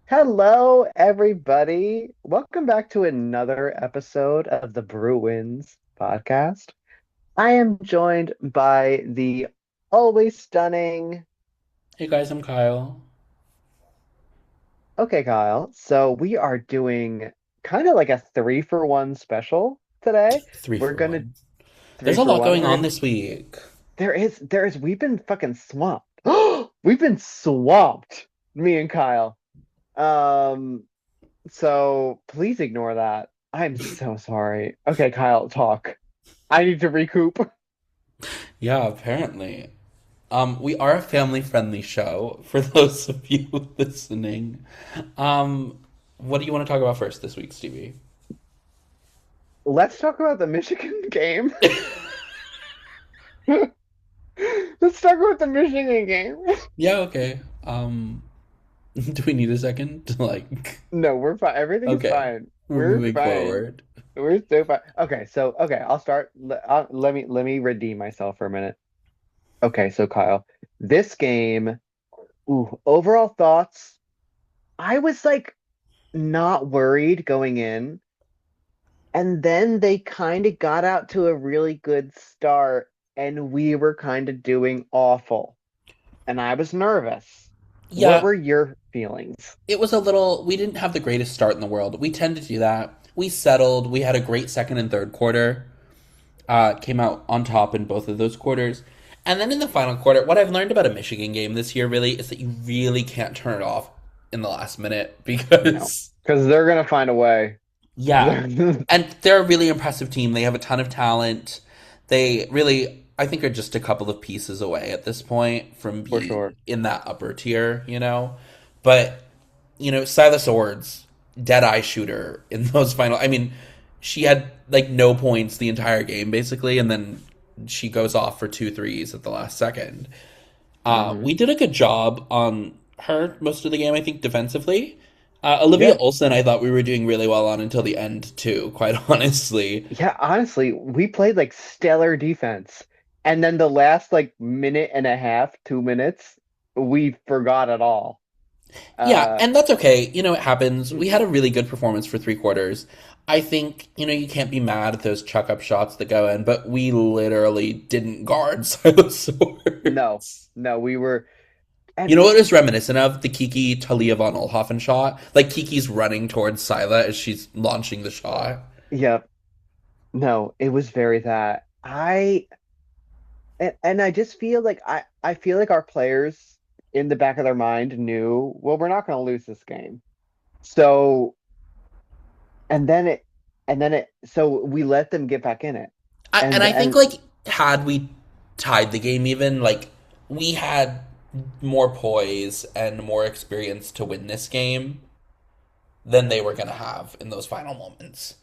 Hello, everybody. Welcome back to another episode of the Bruins podcast. I am joined by the always stunning. Hey guys, I'm Kyle. Okay, Kyle. So we are doing kind of like a three for one special today. Three We're for gonna one. three There's a for lot one. going We're on gonna this week. there is we've been fucking swamped. We've been swamped, me and Kyle. Um, so please ignore that. I'm so sorry. Okay, Kyle, talk. I need to recoup. Yeah, apparently. We are a family-friendly show for those of you listening. What do you want to talk about first this week, Stevie? Let's talk about the Michigan game. Let's talk about the Michigan game. Yeah, okay. Do we need a second to No, we're fine. Everything's okay. fine. We're We're moving fine. forward. We're so fine. Okay, I'll start. Let me redeem myself for a minute. Okay, so Kyle, this game, overall thoughts. I was like not worried going in. And then they kind of got out to a really good start, and we were kind of doing awful. And I was nervous. What Yeah, were your feelings? it was a little, we didn't have the greatest start in the world. We tend to do that. We settled. We had a great second and third quarter. Came out on top in both of those quarters. And then in the final quarter, what I've learned about a Michigan game this year really is that you really can't turn it off in the last minute No, because, because they're gonna find a way. yeah. And they're a really impressive team. They have a ton of talent. They really, I think, are just a couple of pieces away at this point from For sure. being in that upper tier, you know? But, Silas Ord's dead eye shooter in those final. I mean, she had like no points the entire game basically, and then she goes off for two threes at the last second. Hmm. We did a good job on her most of the game, I think, defensively. Olivia Yeah, Olson, I thought we were doing really well on until the end too. Quite honestly, yeah. Honestly, we played like stellar defense, and then the last like minute and a half, 2 minutes, we forgot it all. yeah, Uh, and that's okay. It happens. We had a really good performance for three quarters. I think, you can't be mad at those chuck up shots that go in, but we literally didn't guard Silas no, Swords. no, we were, You and know what it was reminiscent of? The Kiki Talia von Oelhoffen shot. Like Kiki's running towards Sila as she's launching the shot. yeah, no, it was very that. And I just feel like I feel like our players in the back of their mind knew, well, we're not going to lose this game. So, and then it, so we let them get back in it. And I think And like had we tied the game even, like we had more poise and more experience to win this game than they were going to have in those final moments.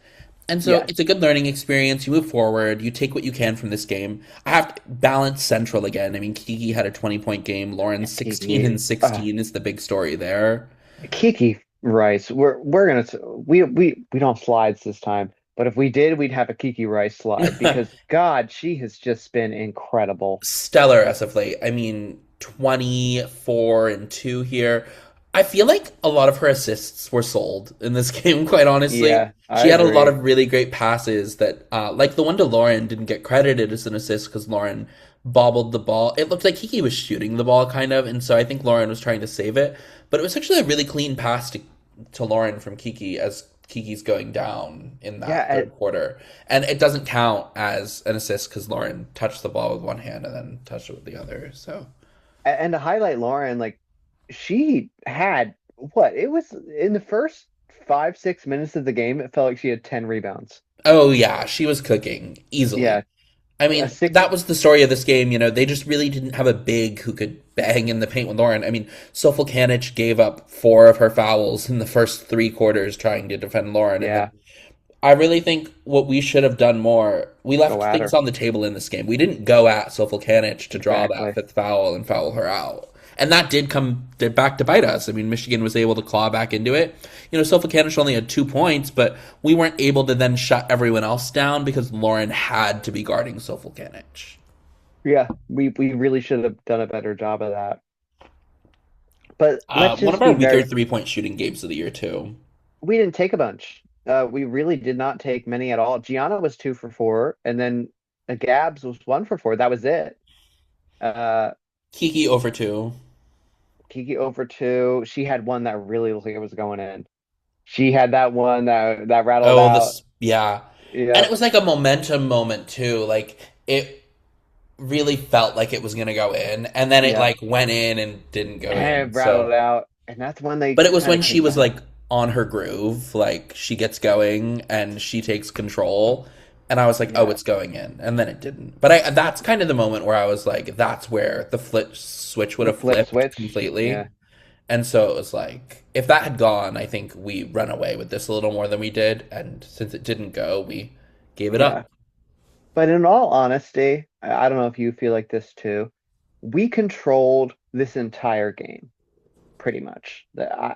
And so yes, it's a good learning experience. You move forward, you take what you can from this game. I have to balance Central again. I mean, Kiki had a 20-point game. Lauren's 16 Kiki, and 16 is the big story there. Kiki Rice, we're gonna we don't have slides this time, but if we did, we'd have a Kiki Rice slide because God, she has just been incredible. Stellar as of late. I mean, 24 and 2 here. I feel like a lot of her assists were sold in this game, quite honestly. Yeah, I She had a lot agree. of really great passes that, like the one to Lauren, didn't get credited as an assist because Lauren bobbled the ball. It looked like Kiki was shooting the ball, kind of, and so I think Lauren was trying to save it. But it was actually a really clean pass to Lauren from Kiki as Kiki's going down in that Yeah, third quarter. And it doesn't count as an assist because Lauren touched the ball with one hand and then touched it with the other. So, and to highlight Lauren, like she had what? It was in the first 5, 6 minutes of the game, it felt like she had 10 rebounds. oh yeah, she was cooking Yeah, easily. I a mean, six. that was the story of this game. They just really didn't have a big who could bang in the paint with Lauren. I mean, Sofilkanich gave up four of her fouls in the first three quarters trying to defend Lauren. And then Yeah, I really think what we should have done more, we go left at things her. on the table in this game. We didn't go at Sofilkanich to draw that Exactly. fifth foul and foul her out. And that did back to bite us. I mean, Michigan was able to claw back into it. Sofilkanich only had 2 points, but we weren't able to then shut everyone else down because Lauren had to be guarding Sofilkanich. Yeah, we really should have done a better job of that. But let's One of just our be weaker very, 3-point shooting games of the year too. we didn't take a bunch. We really did not take many at all. Gianna was 2 for 4, and then Gabs was 1 for 4. That was it. Uh, Kiki over 2. Kiki over 2. She had one that really looked like it was going in. She had that one that rattled Oh, out. this, yeah. And it Yep. was like a momentum moment too. Like it really felt like it was gonna go in, and then it Yep. like went in and didn't go in. And rattled So, out. And that's when they but it was kind of when she came was back. like on her groove, like she gets going and she takes control, and I was like, oh, Yeah. it's going in, and then it didn't. But I that's kind of the moment where I was like, that's where the flip switch would The have flip flipped switch. Yeah. completely. And so it was like, if that had gone, I think we run away with this a little more than we did. And since it didn't go, we gave it Yeah. up. But in all honesty, I don't know if you feel like this too. We controlled this entire game, pretty much.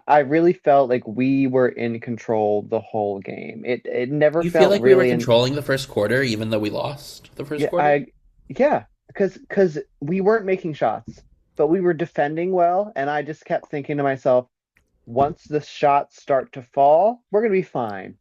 I really felt like we were in control the whole game. It never You feel felt like we were really in. controlling the first quarter, even though we lost the first Yeah, quarter? yeah, because we weren't making shots, but we were defending well, and I just kept thinking to myself, once the shots start to fall, we're gonna be fine.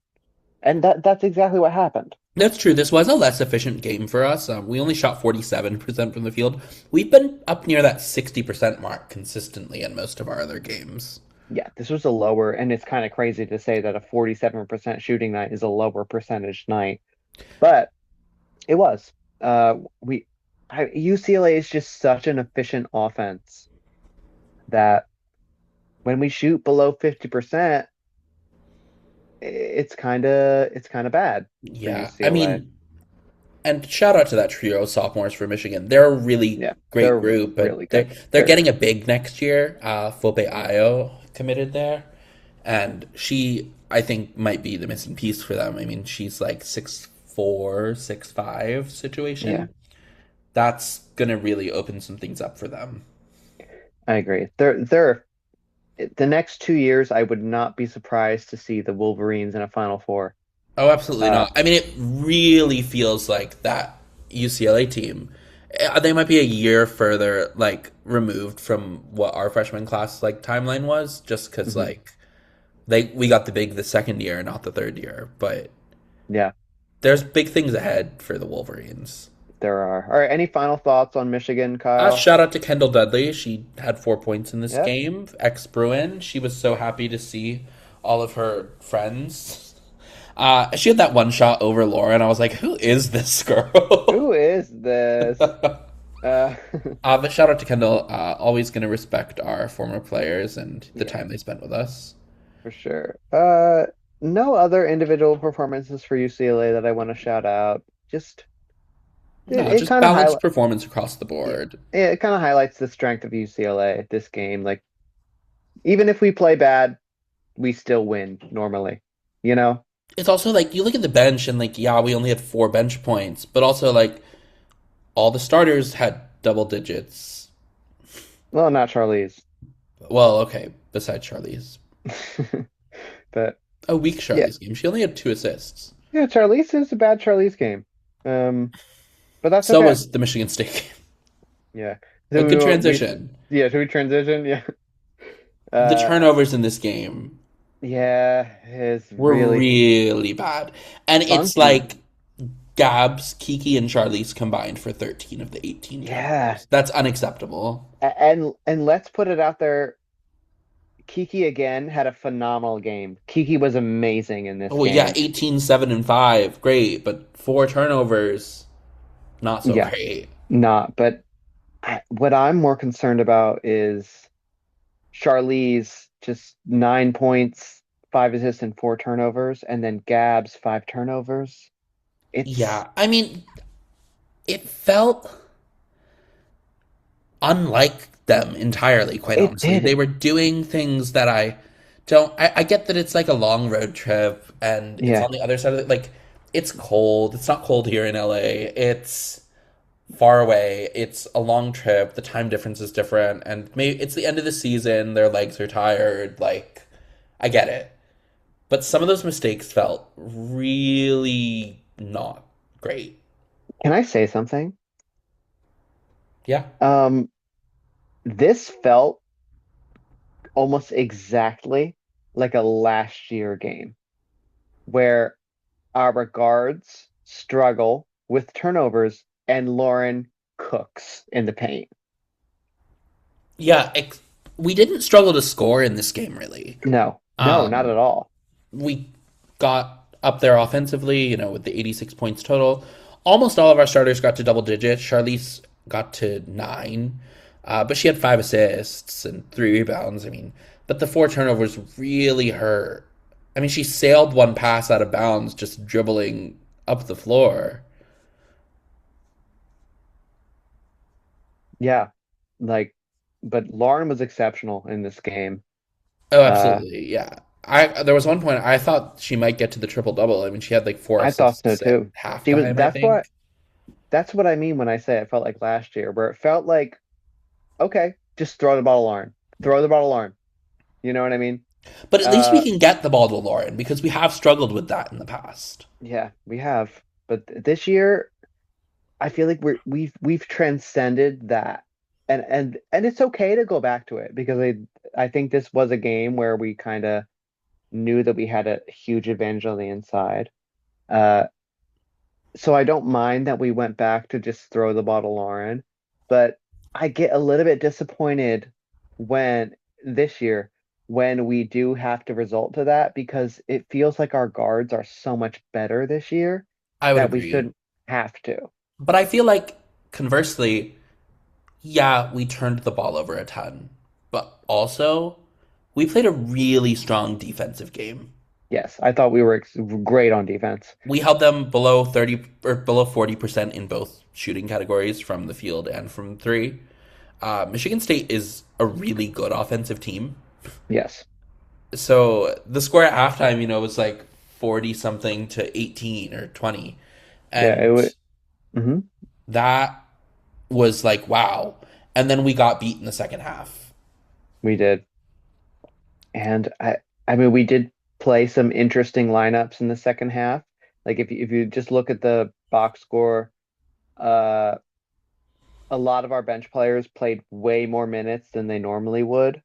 And that's exactly what happened. That's true. This was a less efficient game for us. We only shot 47% from the field. We've been up near that 60% mark consistently in most of our other games. Yeah, this was a lower, and it's kind of crazy to say that a 47% shooting night is a lower percentage night, but it was. We UCLA is just such an efficient offense that when we shoot below 50%, it's kind of bad for Yeah. I UCLA. mean, and shout out to that trio of sophomores for Michigan. They're a really Yeah, great they're group, but really they're good. they're getting a big next year. Fope Io committed there, and she I think might be the missing piece for them. I mean, she's like 6'4", 6'5" Yeah, situation. That's gonna really open some things up for them. I agree. They're the next 2 years. I would not be surprised to see the Wolverines in a Final Four. Oh, absolutely Uh, not. I mean, it really feels like that UCLA team. They might be a year further, like removed from what our freshman class like timeline was, just because mhm. like we got the big the second year, not the third year. But Yeah, there's big things ahead for the Wolverines. there are. All right, any final thoughts on Michigan, Kyle? Shout out to Kendall Dudley. She had 4 points in this Yep. game. Ex Bruin. She was so happy to see all of her friends. She had that one shot over Lauren. I was like, who is this girl? Who is this? Uh, But shout out to Kendall. Always going to respect our former players and the yeah, time they spent with us. for sure. No other individual performances for UCLA that I want to shout out. Just it, No, it just kind of balanced highlight performance across the yeah, board. it kind of highlights the strength of UCLA this game. Like even if we play bad, we still win normally. You know? It's also like you look at the bench and like, yeah, we only had 4 bench points, but also like all the starters had double digits. Well, not Charlie's. Well, okay, besides Charlie's. But A weak yeah, Charlie's game. She only had 2 assists. yeah, Charlize is a bad Charlize game. Um, but that's So okay. was the Michigan State game. Yeah. A So good transition. yeah, should we transition? Yeah. The Uh, turnovers in this game yeah, it's were really really bad. And it's funky. like Gabs, Kiki, and Charlize combined for 13 of the 18 Yeah. turnovers. That's unacceptable. And let's put it out there. Kiki again had a phenomenal game. Kiki was amazing in this Oh, yeah, game. 18, 7, and 5. Great. But 4 turnovers, not so Yeah, great. not, but what I'm more concerned about is Charlize just 9 points, 5 assists, and 4 turnovers, and then Gab's 5 turnovers. It's Yeah. I mean, it felt unlike them entirely, quite it honestly. They did. were doing things that I don't. I get that it's like a long road trip and it's Yeah, on the other side of it. Like, it's cold. It's not cold here in LA. It's far away. It's a long trip. The time difference is different. And maybe it's the end of the season. Their legs are tired. Like, I get it. But some of those mistakes felt really not great. can I say something? Yeah. Um, this felt almost exactly like a last year game where our guards struggle with turnovers and Lauren cooks in the paint. Yeah, we didn't struggle to score in this game really. No, no, not Um, at all. we got up there offensively, with the 86 points total. Almost all of our starters got to double digits. Charlize got to 9, but she had 5 assists and 3 rebounds. I mean, but the 4 turnovers really hurt. I mean, she sailed one pass out of bounds just dribbling up the floor. Yeah, like, but Lauren was exceptional in this game. Oh, Uh, absolutely, yeah. I There was one point I thought she might get to the triple double. I mean, she had like four I thought so assists at too. She was. halftime, I think. That's what I mean when I say it felt like last year, where it felt like, okay, just throw the ball, Lauren. Throw the ball, Lauren. You know what I mean? But at least we Uh, can get the ball to Lauren because we have struggled with that in the past. yeah, we have. But this year, I feel like we've transcended that, and it's okay to go back to it because I think this was a game where we kind of knew that we had a huge advantage on the inside. Uh, so I don't mind that we went back to just throw the ball to Lauren, but I get a little bit disappointed when this year when we do have to resort to that because it feels like our guards are so much better this year I would that we agree. shouldn't have to. But I feel like, conversely, yeah, we turned the ball over a ton. But also, we played a really strong defensive game. Yes, I thought we were great on defense. We held them below 30 or below 40% in both shooting categories from the field and from three. Michigan State is a really good offensive team. Yes. So the score at halftime, was like 40 something to 18 or 20. Yeah, it And would. Hmm. that was like, wow. And then we got beat in the second half. We did. And I mean, we did play some interesting lineups in the second half. Like if you just look at the box score, uh, a lot of our bench players played way more minutes than they normally would.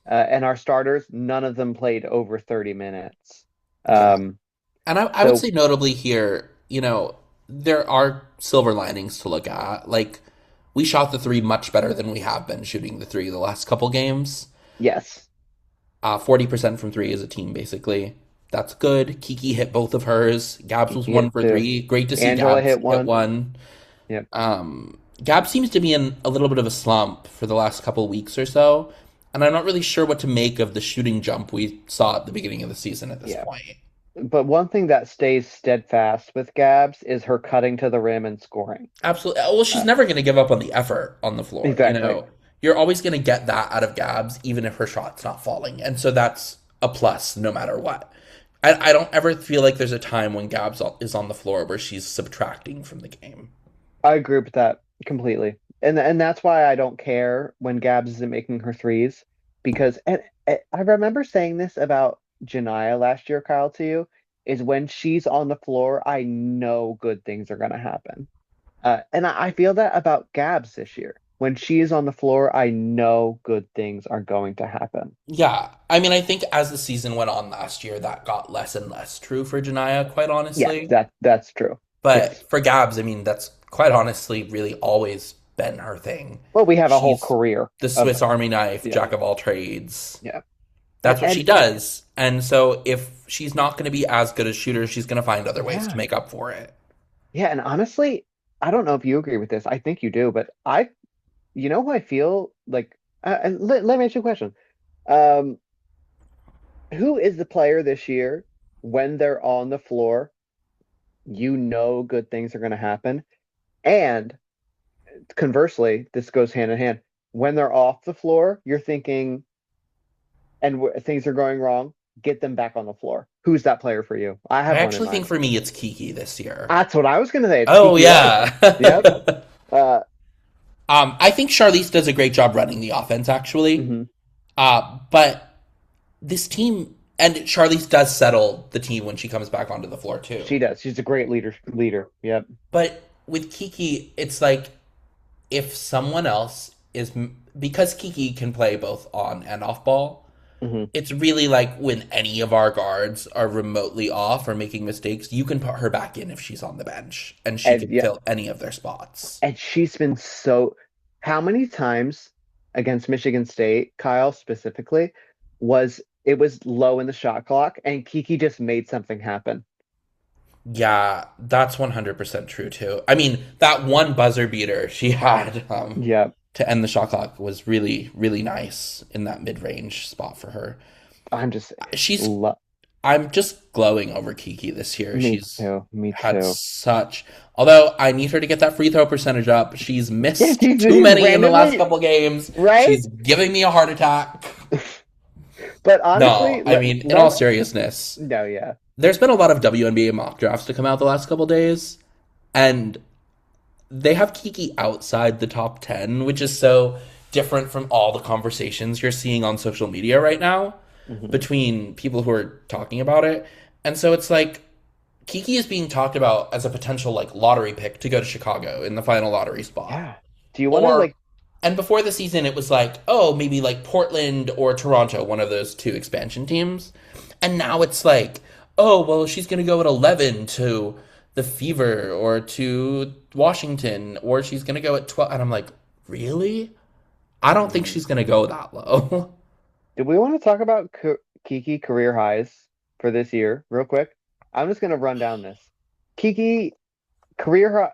And our starters, none of them played over 30 minutes. Yeah. Um, And I would so say notably here, there are silver linings to look at. Like, we shot the three much better than we have been shooting the three the last couple games. yes, 40% from three as a team, basically. That's good. Kiki hit both of hers. Gabs was Kiki one hit for two. three. Great to see Angela Gabs hit hit one. one. Yep. Gabs seems to be in a little bit of a slump for the last couple weeks or so. And I'm not really sure what to make of the shooting jump we saw at the beginning of the season at this Yeah. point. But one thing that stays steadfast with Gabs is her cutting to the rim and scoring. Absolutely. Well, she's Uh, never going to give up on the effort on the floor. exactly. You're always going to get that out of Gabs, even if her shot's not falling. And so that's a plus no matter what. I don't ever feel like there's a time when Gabs is on the floor where she's subtracting from the game. I agree with that completely. And that's why I don't care when Gabs isn't making her threes because and I remember saying this about Janiyah last year, Kyle, to you, is when she's on the floor, I know good things are going to happen. And I feel that about Gabs this year. When she is on the floor, I know good things are going to happen. Yeah. I mean, I think as the season went on last year, that got less and less true for Janiyah, quite Yeah, honestly. that's true. But Yes. for Gabs, I mean, that's quite honestly really always been her thing. Well, we have a whole She's career the of Swiss Army knife, yeah, jack of all trades. yeah. That's what she And does. And so if she's not going to be as good a shooter, she's going to find other ways to yeah. make up for it. Yeah, and honestly, I don't know if you agree with this. I think you do, but you know who I feel like, and let me ask you a question. Um, who is the player this year when they're on the floor, you know good things are going to happen? And conversely, this goes hand in hand. When they're off the floor, you're thinking, and things are going wrong, get them back on the floor. Who's that player for you? I I have one in actually think mind. for me, it's Kiki this year. That's what I was going to say. It's Oh, Kiki Lake. yeah. Yep. Uh, I think Charlize does a great job running the offense, actually. mhm. But this team, and Charlize does settle the team when she comes back onto the floor, too. She does. She's a great leader. Leader. Yep. But with Kiki, it's like if someone else is because Kiki can play both on and off ball, Hmm. it's really like when any of our guards are remotely off or making mistakes, you can put her back in if she's on the bench and she And can yeah, fill any of their spots. and she's been so. How many times against Michigan State, Kyle specifically, was low in the shot clock and Kiki just made something happen? Yeah, that's 100% true too. I mean, that one buzzer beater she Ah, had yeah. to end the shot clock was really, really nice in that mid range spot for her. I'm just She's lo I'm just glowing over Kiki this year. Me She's too. Me had too. such. Although I need her to get that free throw percentage up, she's Yeah, missed too she's many in the last randomly couple games. right. She's giving me a heart attack. But No, honestly, I mean, in all let seriousness, no, yeah. there's been a lot of WNBA mock drafts to come out the last couple days, and they have Kiki outside the top 10, which is so different from all the conversations you're seeing on social media right now Hmm. between people who are talking about it. And so it's like Kiki is being talked about as a potential like lottery pick to go to Chicago in the final lottery spot. Yeah. Do you want to Or like? and before the season it was like, oh, maybe like Portland or Toronto, one of those two expansion teams. And now it's like, oh, well, she's going to go at 11 to the Fever or to Washington or she's going to go at 12 and I'm like, really? I don't think Mm. she's going to go that low. Do we want to talk about Kiki career highs for this year, real quick? I'm just gonna run down this. Kiki career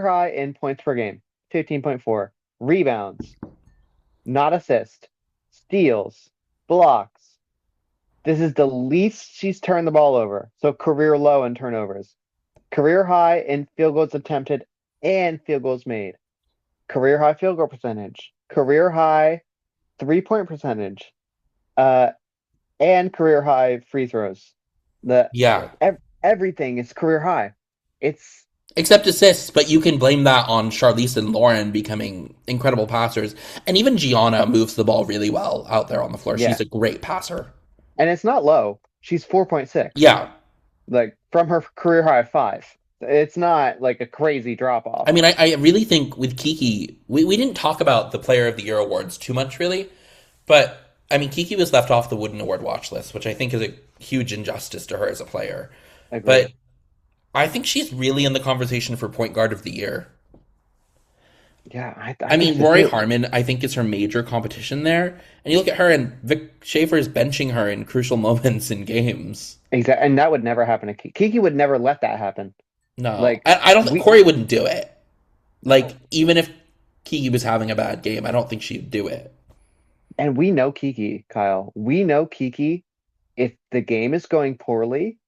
high in points per game, 15.4. Rebounds, not assist, steals, blocks. This is the least she's turned the ball over. So career low in turnovers. Career high in field goals attempted and field goals made. Career high field goal percentage. Career high 3-point percentage. Uh, and career high free throws. The Yeah. everything is career high. It's Except assists, but you can blame that on Charlize and Lauren becoming incredible passers. And even Gianna moves the ball really well out there on the floor. She's yeah, a great passer. and it's not low. She's 4.6, Yeah. like from her career high of 5. It's not like a crazy drop I off. mean, I really think with Kiki, we didn't talk about the Player of the Year awards too much, really. But, I mean, Kiki was left off the Wooden Award watch list, which I think is a huge injustice to her as a player. Agree. But I think she's really in the conversation for Point Guard of the Year. Yeah, I I think mean, so Rory too. Harmon, I think, is her major competition there. And you look at her, and Vic Schaefer is benching her in crucial moments in games. Exactly, and that would never happen to Kiki. Kiki would never let that happen. No, Like I don't think we Corey wouldn't do it. Like, no, even if Kiki was having a bad game, I don't think she'd do it. and we know Kiki, Kyle. We know Kiki. If the game is going poorly,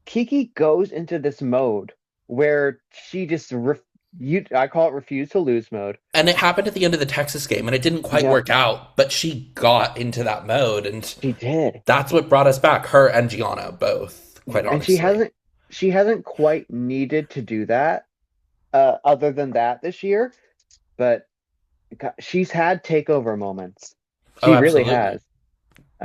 Kiki goes into this mode where she just I call it refuse to lose mode. And it happened at the end of the Texas game, and it didn't quite Yep, work out, but she got into that mode, and she did. that's what brought us back. Her and Gianna both, quite And honestly. she hasn't quite needed to do that other than that this year, but she's had takeover moments. Oh, She really absolutely. has.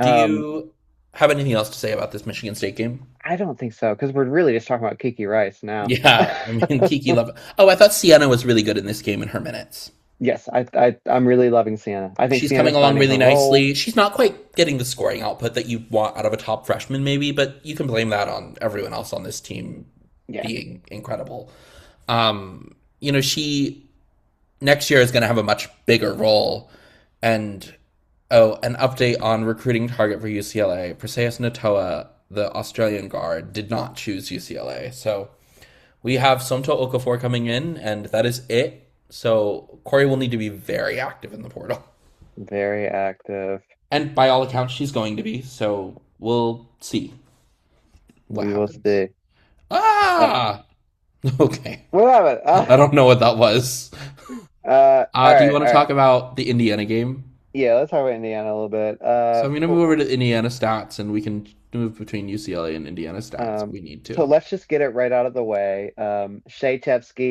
Do Um, you have anything else to say about this Michigan State game? I don't think so because we're really just talking about Kiki Rice now. Yeah, I mean, Kiki love. Oh, I thought Sienna was really good in this game in her minutes. Yes, I'm really loving Sienna. I think She's coming Sienna's along finding her really role. nicely. She's not quite getting the scoring output that you want out of a top freshman, maybe, but you can blame that on everyone else on this team Yeah. being incredible. She next year is going to have a much bigger role. And oh, an update on recruiting target for UCLA. Perseus Natoa, the Australian guard, did not choose UCLA. So we have Sonto Okafor coming in, and that is it. So Corey will need to be very active in the portal. Very active. And by all accounts, she's going to be. So we'll see what We will happens. see. Uh, Ah! Okay. what happened? I don't know what that was. All Do you right, want all to right. talk about the Indiana game? Yeah, let's talk about Indiana a little bit. So I'm going to move over to Indiana stats, and we can move between UCLA and Indiana stats if Um, we need so to. let's just get it right out of the way. Shea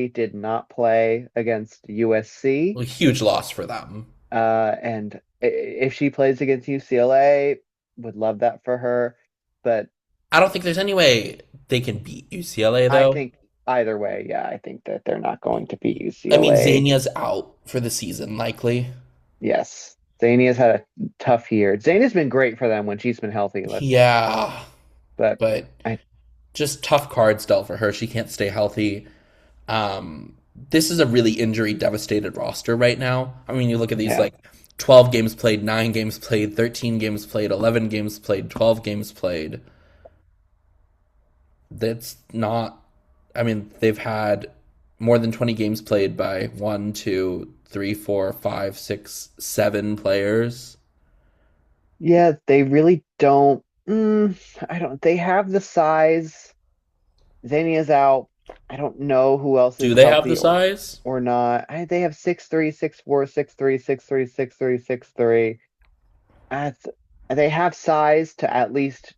did not play against USC. A huge loss for them. And if she plays against UCLA, would love that for her. But I don't think there's any way they can beat UCLA, I though. think either way, yeah, I think that they're not going to beat I mean, UCLA. Xenia's out for the season, likely. Yes. Zania's had a tough year. Zania's been great for them when she's been healthy. Yeah, But but I just tough cards dealt for her. She can't stay healthy. Um, this is a really injury devastated roster right now. I mean, you look at these yeah. like 12 games played, 9 games played, 13 games played, 11 games played, 12 games played. That's not, I mean, they've had more than 20 games played by one, two, three, four, five, six, 7 players. Yeah, they really don't. I don't. They have the size. Zania's out. I don't know who else Do is they have the healthy size? or not. They have 6'3", 6'4", 6'3", 6'3", 6'3", 6'3". That's, they have size to at least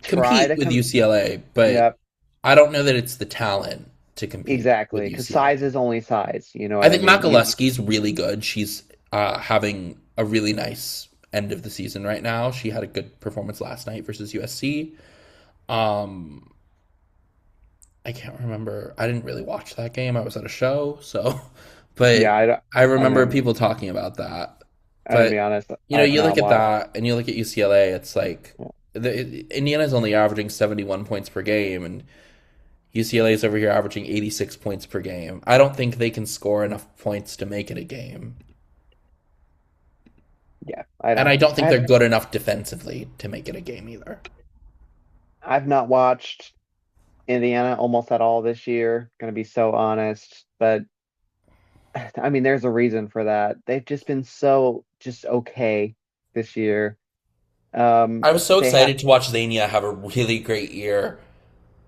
try Compete to with come. UCLA, but Yep, I don't know that it's the talent to compete with exactly. Because size UCLA. is only size. You know I what I think mean? Makaluski's really good. She's having a really nice end of the season right now. She had a good performance last night versus USC. Um, I can't remember. I didn't really watch that game. I was at a show, so but Yeah, I don't. I I'm remember gonna. people talking about that. I'm gonna But be honest. you know, I've you not look at watched. that and you look at UCLA, it's like Indiana's only averaging 71 points per game and UCLA is over here averaging 86 points per game. I don't think they can score enough points to make it a game. Yeah, I And I don't. don't think they're good enough defensively to make it a game either. I've not watched Indiana almost at all this year. Gonna be so honest, but I mean, there's a reason for that. They've just been so just okay this year. I was so They have, excited to watch Zania have a really great year.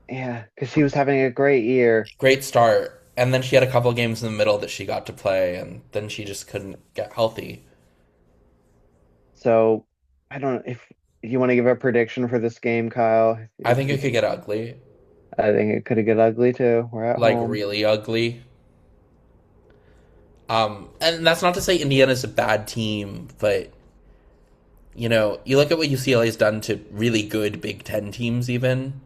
yeah, because she was having a great year. Great start. And then she had a couple games in the middle that she got to play, and then she just couldn't get healthy. So I don't know if you want to give a prediction for this game, Kyle. I If think it this, could get ugly, I think it could get ugly too. We're at like home. really ugly. And that's not to say Indiana's a bad team, but you know, you look at what UCLA's done to really good Big Ten teams, even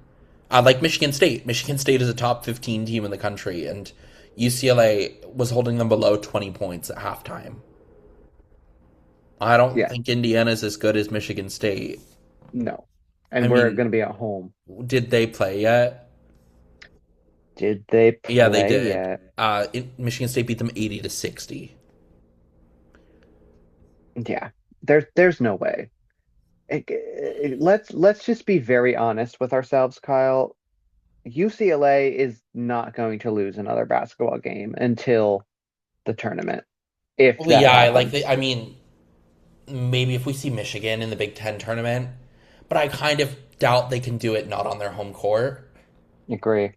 like Michigan State. Michigan State is a top 15 team in the country, and UCLA was holding them below 20 points at halftime. I don't Yeah, think Indiana's as good as Michigan State. no, I and we're mean, gonna be at home. did they play yet? Did they Yeah, they play did. yet? Michigan State beat them 80-60. Yeah, there's no way. Let's just be very honest with ourselves, Kyle. UCLA is not going to lose another basketball game until the tournament, if Well, that yeah, I like the. happens. I mean, maybe if we see Michigan in the Big Ten tournament, but I kind of doubt they can do it not on their home court. Agree.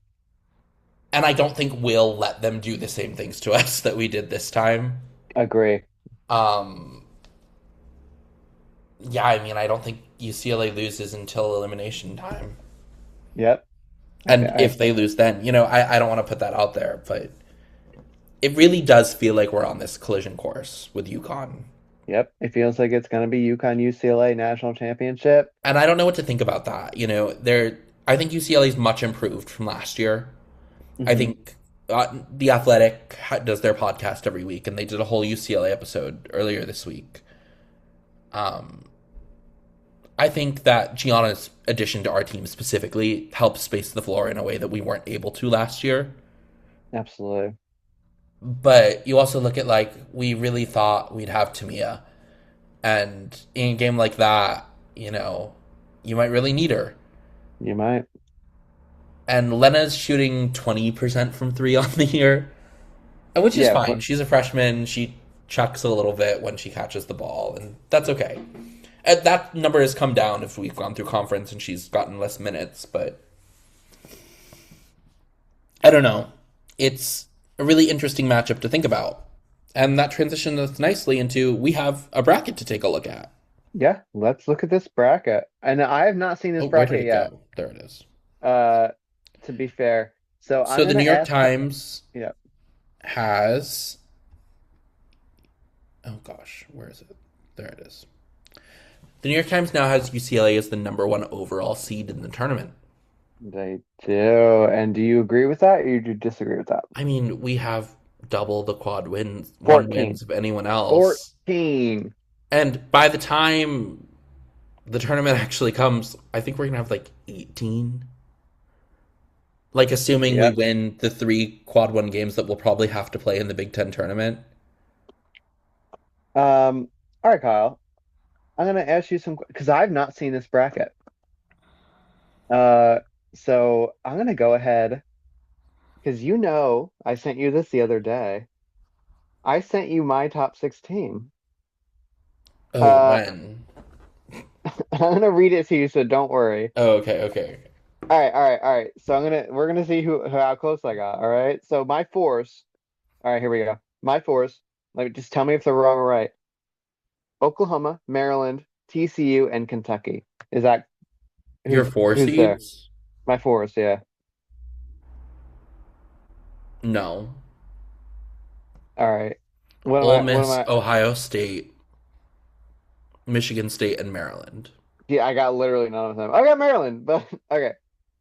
And I don't think we'll let them do the same things to us that we did this time. Agree. Um, yeah, I mean, I don't think UCLA loses until elimination time. Yep. And if they lose, then, you know, I don't want to put that out there, but it really does feel like we're on this collision course with UConn. Yep. It feels like it's going to be UConn UCLA national championship. And I don't know what to think about that. You know, I think UCLA is much improved from last year. I Hmm. think the Athletic does their podcast every week, and they did a whole UCLA episode earlier this week. Um, I think that Gianna's addition to our team specifically helps space the floor in a way that we weren't able to last year. Absolutely. But you also look at like we really thought we'd have Tamia, and in a game like that, you know, you might really need her. You might. And Lena's shooting 20% from three on the year, which is Yeah, fine. She's a freshman. She chucks a little bit when she catches the ball, and that's okay. That number has come down if we've gone through conference and she's gotten less minutes, but I don't know. It's a really interesting matchup to think about. And that transitions us nicely into we have a bracket to take a look at. yeah. Let's look at this bracket. And I have not seen this Oh, where did bracket it yet. go? There it is. Uh, to be fair. So I'm So the gonna New York ask. Times Yeah. has. Oh gosh, where is it? There it is. The New York Times now has UCLA as the number one overall seed in the tournament. They do. And do you agree with that or do you disagree with that? I mean, we have double the quad wins, one 14. wins of anyone else. 14. And by the time the tournament actually comes, I think we're gonna have like 18. Like assuming we Yep. win the three quad one games that we'll probably have to play in the Big Ten tournament. All right, Kyle. I'm gonna ask you some because I've not seen this bracket. Uh, so I'm gonna go ahead because I sent you this the other day. I sent you my top 16. Oh, Uh, when? I'm gonna read it to you, so don't worry. Oh, okay, okay. All right. So we're gonna see how close I got. All right. So my fours. All right, here we go. My fours. Let me just tell me if they're wrong or right. Oklahoma, Maryland, TCU, and Kentucky. Is that Your four who's there? seeds? My fours, yeah. No. All right. Ole What am Miss, I? Ohio State, Michigan State, and Maryland. Yeah, I got literally none of them. I got Maryland, but okay.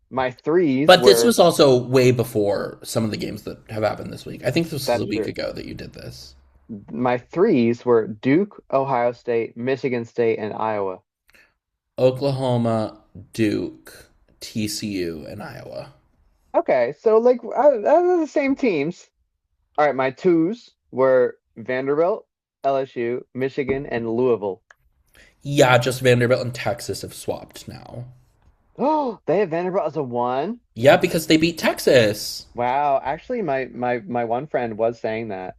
My threes But this were was also way before some of the games that have happened this week. I think this was a that's week true. ago that you did this. My threes were Duke, Ohio State, Michigan State, and Iowa. Oklahoma, Duke, TCU, and Iowa. Okay, so like those are the same teams. All right, my twos were Vanderbilt, LSU, Michigan, and Louisville. Yeah, just Vanderbilt and Texas have swapped now. Oh, they have Vanderbilt as a one. Yeah, because they beat Texas. Wow, actually, my one friend was saying that.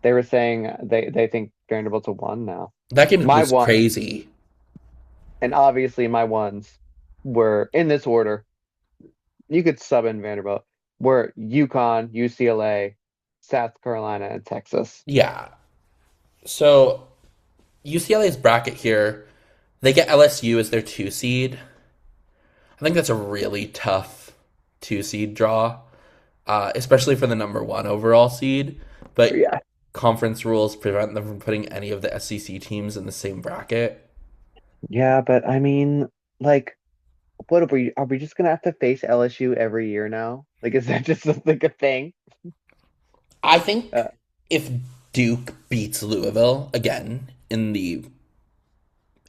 They were saying they think Vanderbilt's a one now. That game My was one, crazy. and obviously my ones were in this order. You could sub in Vanderbilt. Were UConn, UCLA, South Carolina, and Texas. Yeah. So UCLA's bracket here, they get LSU as their two seed. I think that's a really tough two seed draw, especially for the number one overall seed. But Yeah. conference rules prevent them from putting any of the SEC teams in the same bracket. Yeah, but I mean, like, what are we just gonna have to face LSU every year now? Like, is that just like a thing? I think Uh, if Duke beats Louisville again in the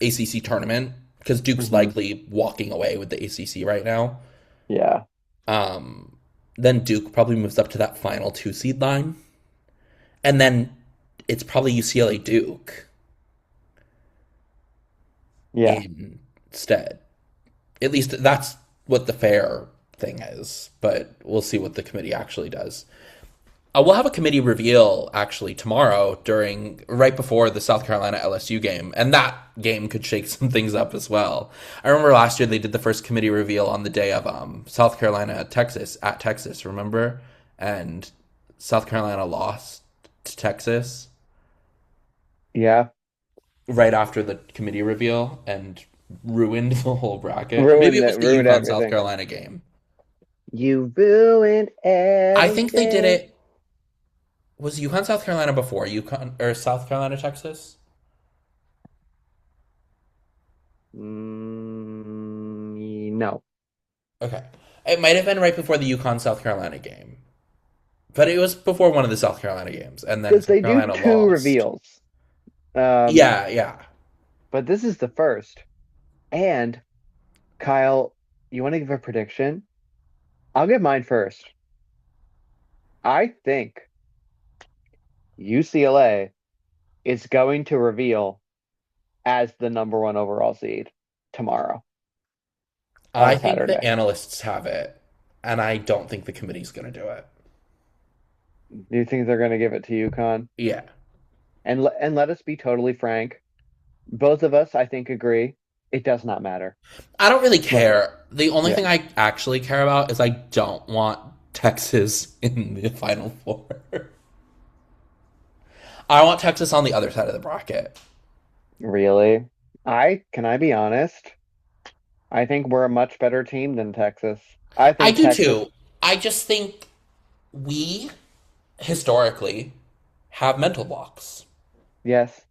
ACC tournament, because Duke's mhm. likely walking away with the ACC right now, Yeah. um, then Duke probably moves up to that final two seed line. And then it's probably UCLA Duke Yeah. instead. At least that's what the fair thing is, but we'll see what the committee actually does. We'll have a committee reveal actually tomorrow during right before the South Carolina LSU game, and that game could shake some things up as well. I remember last year they did the first committee reveal on the day of South Carolina Texas at Texas, remember? And South Carolina lost to Texas Yeah. right after the committee reveal and ruined the whole bracket. Or maybe it was the Ruined UConn South everything. Carolina game. You ruined I think they did everything. it. Was UConn South Carolina before UConn or South Carolina Texas? No, Okay. It might have been right before the UConn South Carolina game. But it was before one of the South Carolina games, and then because South they do Carolina two lost. reveals. Um, Yeah, yeah. but this is the first. And Kyle, you want to give a prediction? I'll give mine first. I think UCLA is going to reveal as the number one overall seed tomorrow I on think the Saturday. analysts have it, and I don't think the committee's going to do it. Do you think they're going to give it to UConn? Yeah. And let us be totally frank. Both of us, I think, agree. It does not matter. I don't really Look, care. The only yeah, thing I actually care about is I don't want Texas in the Final Four. I want Texas on the other side of the bracket. really. Can I be honest? I think we're a much better team than Texas. I I think do Texas, too. I just think we historically have mental blocks. yes,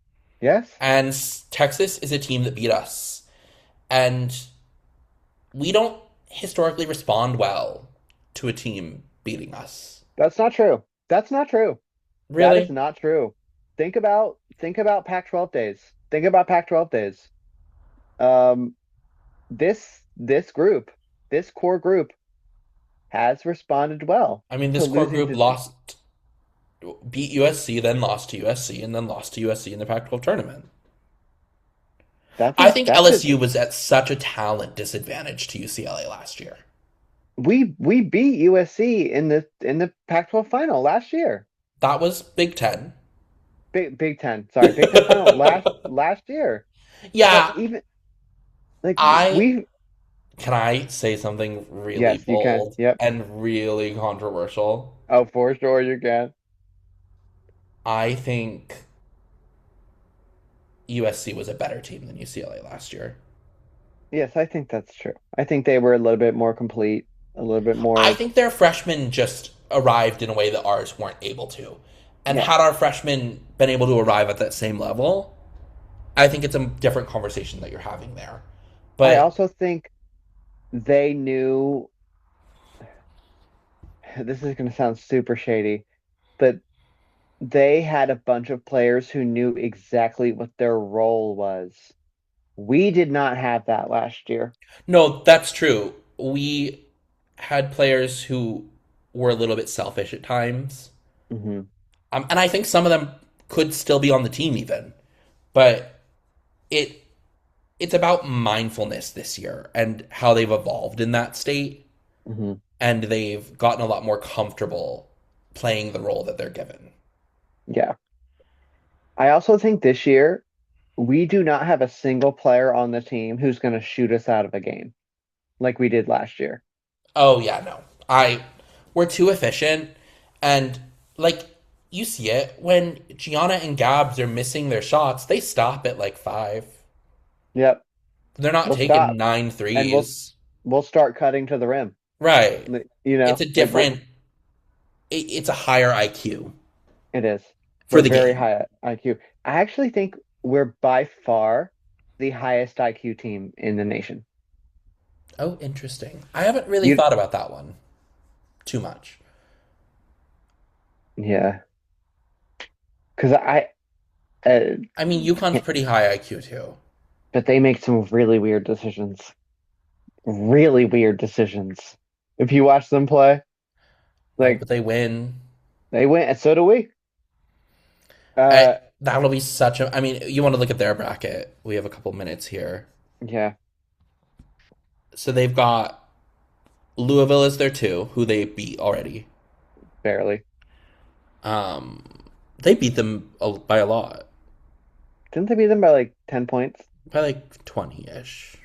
yes, And Texas is a team that beat us. And we don't historically respond well to a team beating us. that's not true. That's not true. That is Really? not true. Think about Pac-12 days. Think about Pac-12 days. Um, this group, this core group has responded well I mean, to this core losing group to lost, beat USC, then lost to USC, and then lost to USC in the Pac-12 tournament. I think that's a LSU was at such a talent disadvantage to UCLA last year. we beat USC in the Pac-12 final last year. That was Big Ten. Big Ten, sorry, Big Ten final last year. But Yeah, even like I we can I say something really yes, you can. bold Yep. and really controversial? Oh, for sure you can. I think USC was a better team than UCLA last year. Yes, I think that's true. I think they were a little bit more complete, a little bit I more. think their freshmen just arrived in a way that ours weren't able to. And Yeah. had our freshmen been able to arrive at that same level, I think it's a different conversation that you're having there. I But also think they knew this is going to sound super shady, but they had a bunch of players who knew exactly what their role was. We did not have that last year. no, that's true. We had players who were a little bit selfish at times. Hmm. And I think some of them could still be on the team even. But it it's about mindfulness this year and how they've evolved in that state, Hmm. and they've gotten a lot more comfortable playing the role that they're given. Yeah. I also think this year we do not have a single player on the team who's going to shoot us out of a game like we did last year. Oh yeah, no. I We're too efficient, and like you see it when Gianna and Gabs are missing their shots, they stop at like five. Yep. They're not We'll taking stop nine and threes. we'll start cutting to the rim. Right. You It's know, a like we'll different it's a higher IQ it is. for We're the very game. high at IQ. I actually think we're by far the highest IQ team in the nation. Oh, interesting. I haven't really You, thought about that one too much. yeah, because uh, I mean, UConn's pretty high IQ too. but they make some really weird decisions. Really weird decisions. If you watch them play, Oh, like but they win. they win, and so do we. Uh, That'll be such a. I mean, you want to look at their bracket. We have a couple minutes here. yeah, So they've got Louisville as their two, who they beat already. barely. Um, they beat them by a lot, Didn't they beat them by like 10 points? by like 20 ish.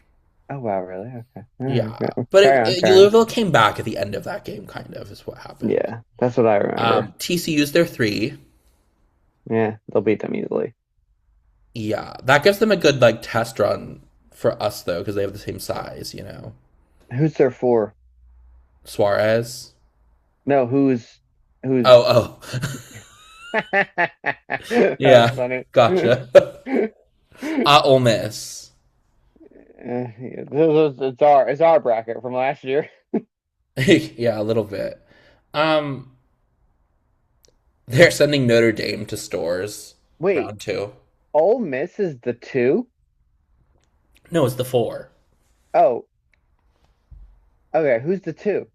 Oh wow, really? Okay. All right, Yeah, okay. but Carry on. Louisville came back at the end of that game. Kind of is what happened. Yeah, that's what I remember. TCU's their three. Yeah, they'll beat them easily. Yeah, that gives them a good like test run for us though, because they have the same size. Who's their four? Suarez. No, who's Oh, oh. That's Yeah, funny. gotcha. Ole Miss. Yeah, it's our bracket from last year. Yeah, a little bit. Um, they're sending Notre Dame to stores Wait, round two. Ole Miss is the two? No, it's the four. Oh, okay. Who's the two?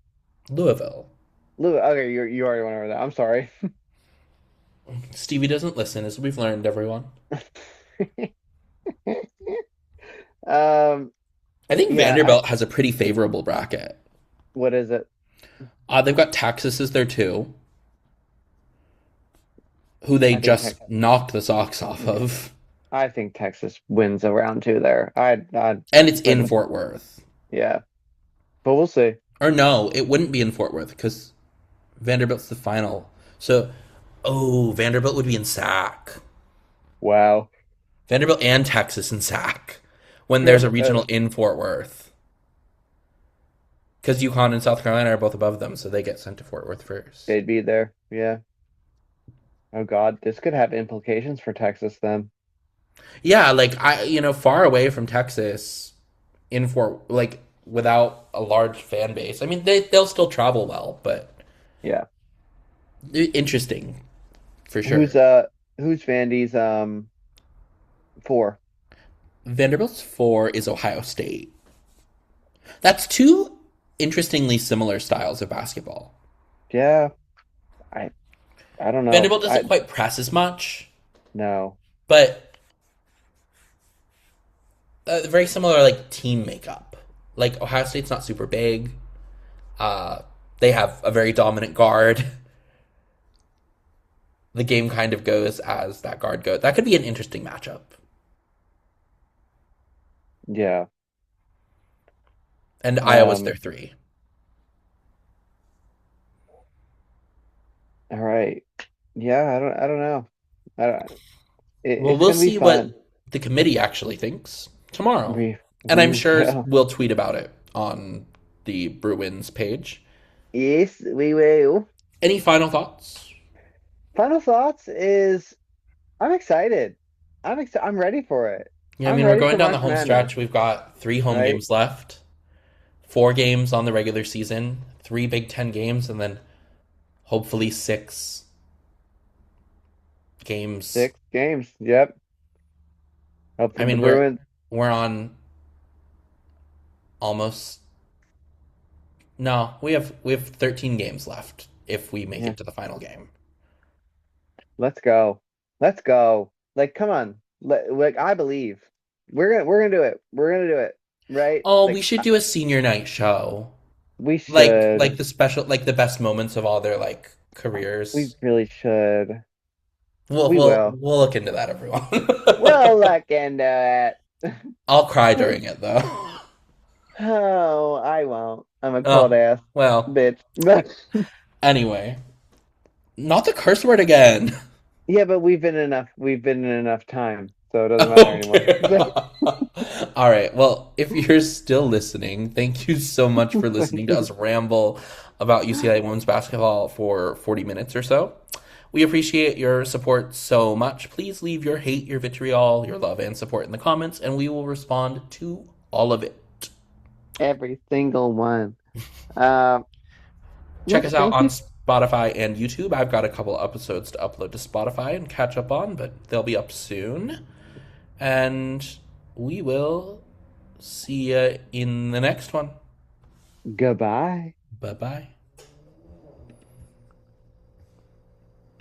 Louisville. Lou. Okay, you already went over that. I'm sorry. Stevie doesn't listen, as we've learned, everyone. Um, I think yeah. Vanderbilt has a pretty favorable bracket. What is it? They've got Texas as their two, who they I think just Texas. knocked the socks off Yeah, of. I think Texas wins a round two there. I, And it's but in Fort Worth. yeah, but we'll see. Or no, it wouldn't be in Fort Worth because Vanderbilt's the final. So, oh, Vanderbilt would be in SAC. Wow. Vanderbilt and Texas in SAC when there's Yeah, a regional in Fort Worth. Because UConn and South Carolina are both above them, so they get sent to Fort Worth first. they'd be there. Yeah. Oh God, this could have implications for Texas then. Yeah, like far away from Texas in Fort like without a large fan base. I mean, they'll still travel well, but Yeah. interesting. for Who's sure. who's Vandy's four? Vanderbilt's 4 is Ohio State. That's two interestingly similar styles of basketball. Yeah, I I don't know. Vanderbilt doesn't I quite press as much, no. but very similar like team makeup. Like Ohio State's not super big. Uh, they have a very dominant guard. The game kind of goes as that guard goes. That could be an interesting matchup. Yeah. And Iowa's Um. their 3. All right. Yeah. I don't know. I don't, Well, it's we'll gonna be see what fun. the committee actually thinks tomorrow. And We I'm sure will. we'll tweet about it on the Bruins page. Yes, we will. Any final thoughts? Final thoughts is I'm excited. I'm ready for it. Yeah, I I'm mean, we're ready going for down the March home Madness, stretch. We've got 3 home right? games left, 4 games on the regular season, 3 Big Ten games, and then hopefully 6 games. 6 games. Yep. Hope I for the mean, we're Bruins. we're on almost no, we have 13 games left if we make Yeah. it to the final game. Let's go. Let's go. Like, come on. Like, I believe we're gonna do it. We're gonna do it. Right? Oh, we Like, should do a senior night show. we Like should. the special like the best moments of all their like We careers. really should. We'll We we'll will. we'll look into that, everyone. We'll look into it. I'll cry during it though. Oh, I won't. I'm a cold Oh, ass well. bitch. Anyway, not the curse word again. Yeah, but we've been in enough time, so it doesn't matter anymore. Okay. All right. Well, if you're still listening, thank you so much for listening to us ramble about UCLA women's basketball for 40 minutes or so. We appreciate your support so much. Please leave your hate, your vitriol, your love, and support in the comments, and we will respond to all of it. Every single one. Um, Check yes, us out thank on you. Spotify and YouTube. I've got a couple episodes to upload to Spotify and catch up on, but they'll be up soon. And we will see you in the next one. Goodbye. Bye bye.